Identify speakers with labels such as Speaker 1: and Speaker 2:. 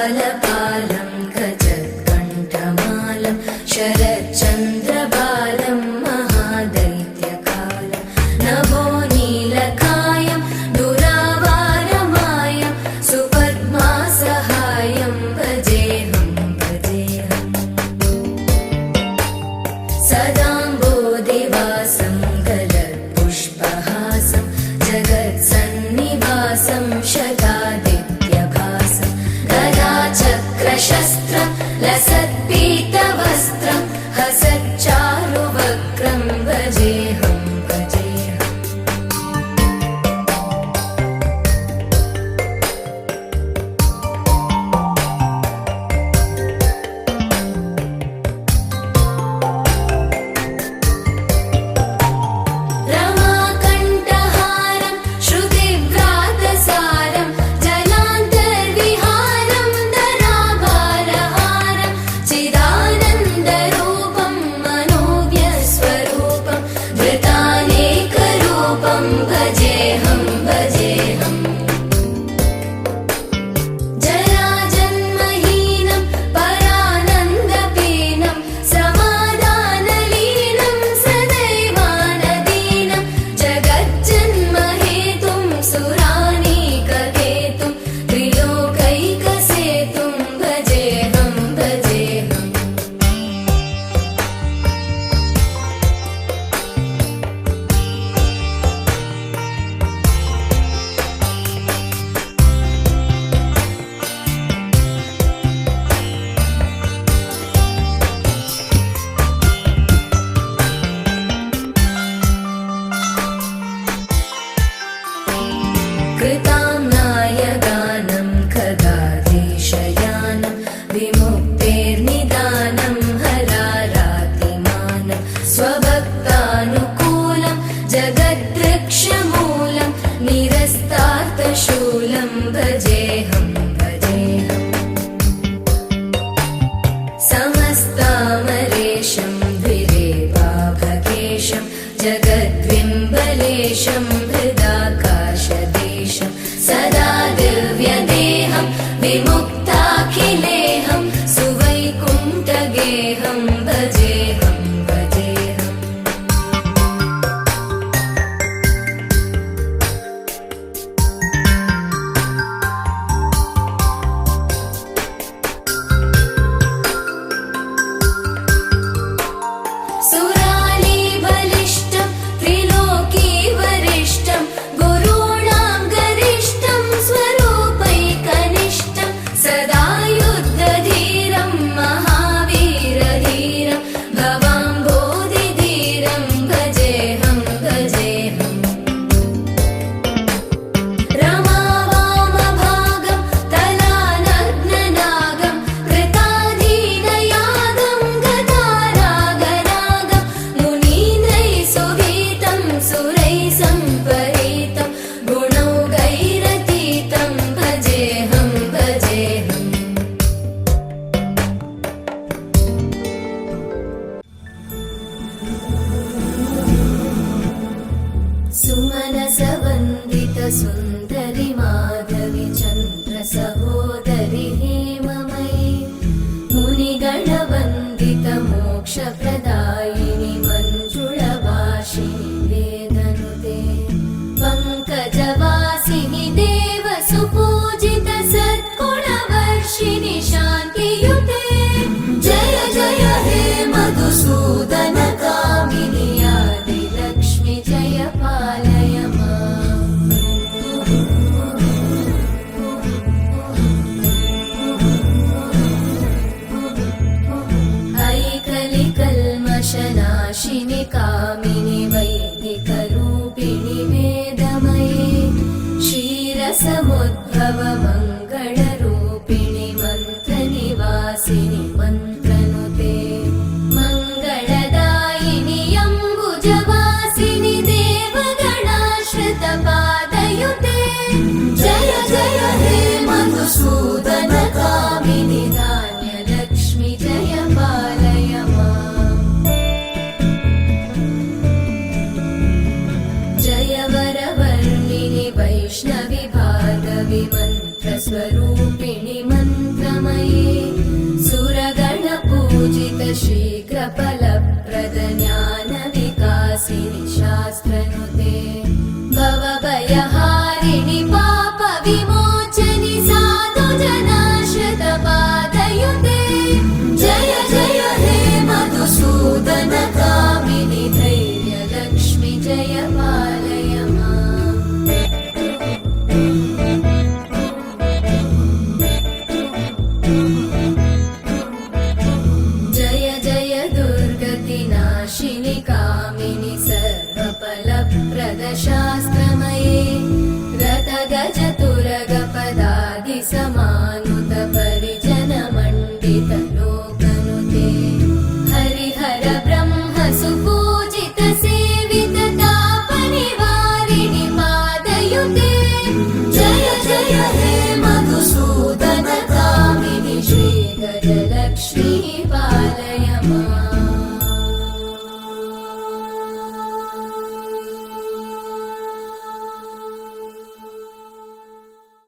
Speaker 1: कालपालं गजत्कण्ठमालं शरच्चन्द्रबालं महादैत्यकालं नभो नीलकायं दुरावारमायं सुपद्मासहायं भजेऽहं भजेऽहम् सदाम्बोधिवासं गलत्पुष्पहासं जगत्सन्निवासं शतादित्यभासं गदाचक्रशस्त्रं लसत्पीतवस्त्रं हसच्चारुवक्त्रं भजेऽहं भजेऽहम् रमाकण्ठहारं श्रुतिव्रातसारं जलान्तर्विहारं धराभारहारं चिदानन्दरूपं मनोव्यस्वरूपं धृतानेकरूपं भजेऽहं भजेऽहम् जराजन्महीनं परानन्दपीनं समाधानलीनं सदैवानदीनं जगज्जन्महेतुं सुरानीककेतुं त्रिलोकैकसेतुं भजेऽहं भजेऽहम् कृताम्नायगानं खगाधीशयानं विमुक्तेर्निदानं हलारातिमानं स्वभक्तानुकूलं जगद्वृक्षमूलं निरस्तार्थशूलं भजेऽहं भजेऽहम् समस्तामरेशं द्विरेवाभकेशं जगद्विम्बलेशं हृदाकाशदेशं सदा दिव्यदेहं विमुक्ताखिलेहं सुवैकुण्ठगेहं भजेऽहं भजेऽहम् सुरालीबलिष्ठं त्रिलोकीवरिष्ठं गुरूणां गरिष्ठं स्वरूपैकनिष्ठं सदा युद्धधीरं महावीरधीरं भवाम्बोधिधीरं भजेऽहं भजेऽहम् रमावामभागं तलानग्ननागं कृताधीनयागं गतारागरागं मुनीन्द्रैः सुगीतं सुरैः सम्परीतं गुणौघैरतीतं भजेऽहं भजेऽहम् सुमनसवन्दितसुन्दरि माधवि चन्द्रसहोदरि हेममयि मुनिगणवन्दितमोक्षप्रदायिनि मञ्जुळभाषिणि वेदनुते पङ्कजवासिनि देवसुपूजित सद्गुणवर्षिणि शान्तियुते जय जय हे मधुसूदन कामिनि आदिलक्ष्मि जय पालय माम् ऐकलिकल्मषनाशिनि कामिनि वैदिकरूपिणि वेदमये क्षीरसमुद्भव मङ्गलरूपिणि मन्त्रनिवासिनि मन्त्रनुते मङ्गलदा जय जय दुर्गतिनाशिनि कामिनि सर्वफलप्रदशास्त्रमये रथगजतुरगपदादिसमानुत परिजनमण्डितलोकनुते हरिहर ब्रह्म सुपूजित सेवित तापनिवारिणि पादयुते जय जय हे मधुसूदन कामिनि श्री गजलक्ष्मी